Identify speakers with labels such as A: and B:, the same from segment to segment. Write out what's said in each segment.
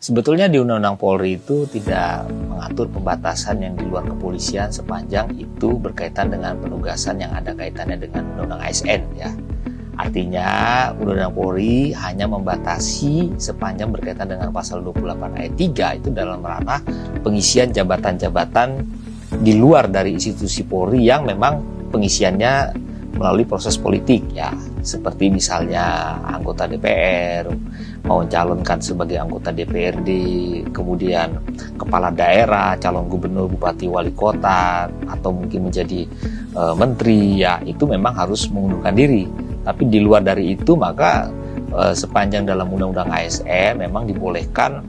A: Sebetulnya di Undang-Undang Polri itu tidak mengatur pembatasan yang di luar kepolisian sepanjang itu berkaitan dengan penugasan yang ada kaitannya dengan Undang-Undang ASN ya. Artinya Undang-Undang Polri hanya membatasi sepanjang berkaitan dengan pasal 28 ayat 3 itu dalam ranah pengisian jabatan-jabatan di luar dari institusi Polri yang memang pengisiannya melalui proses politik ya, seperti misalnya anggota DPR mau mencalonkan sebagai anggota DPRD, kemudian kepala daerah, calon gubernur, bupati, wali kota, atau mungkin menjadi menteri ya, itu memang harus mengundurkan diri. Tapi di luar dari itu maka sepanjang dalam Undang-Undang ASN memang dibolehkan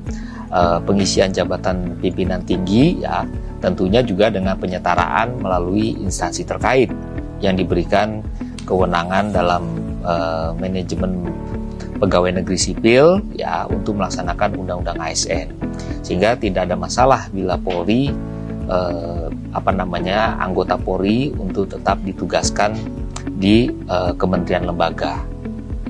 A: pengisian jabatan pimpinan tinggi ya, tentunya juga dengan penyetaraan melalui instansi terkait yang diberikan kewenangan dalam manajemen pegawai negeri sipil ya untuk melaksanakan Undang-Undang ASN, sehingga tidak ada masalah bila Polri anggota Polri untuk tetap ditugaskan di kementerian lembaga.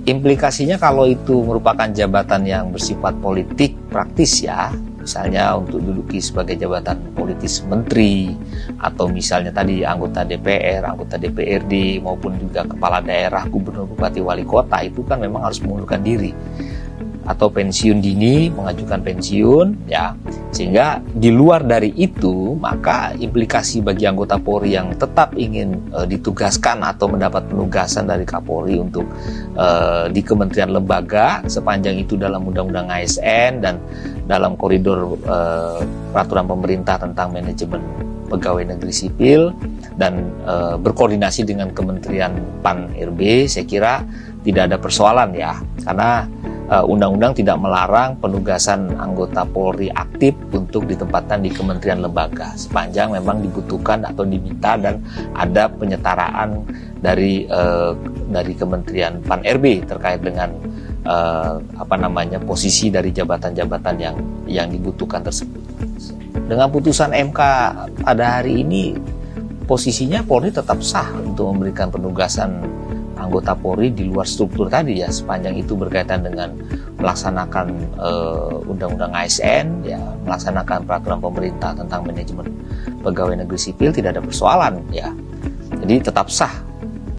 A: Implikasinya kalau itu merupakan jabatan yang bersifat politik praktis ya, misalnya untuk duduki sebagai jabatan politis menteri, atau misalnya tadi anggota DPR, anggota DPRD, maupun juga kepala daerah, gubernur, bupati, wali kota, itu kan memang harus mengundurkan diri atau pensiun dini, mengajukan pensiun ya. Sehingga di luar dari itu maka implikasi bagi anggota Polri yang tetap ingin ditugaskan atau mendapat penugasan dari Kapolri untuk di kementerian lembaga sepanjang itu dalam Undang-Undang ASN dan dalam koridor peraturan pemerintah tentang manajemen pegawai negeri sipil dan berkoordinasi dengan Kementerian PAN-RB, saya kira tidak ada persoalan ya, karena undang-undang tidak melarang penugasan anggota Polri aktif untuk ditempatkan di kementerian lembaga sepanjang memang dibutuhkan atau diminta dan ada penyetaraan dari Kementerian PAN-RB terkait dengan posisi dari jabatan-jabatan yang dibutuhkan tersebut. Dengan putusan MK pada hari ini posisinya Polri tetap sah untuk memberikan penugasan anggota Polri di luar struktur tadi ya, sepanjang itu berkaitan dengan melaksanakan Undang-Undang ASN ya, melaksanakan peraturan pemerintah tentang manajemen pegawai negeri sipil, tidak ada persoalan ya. Jadi tetap sah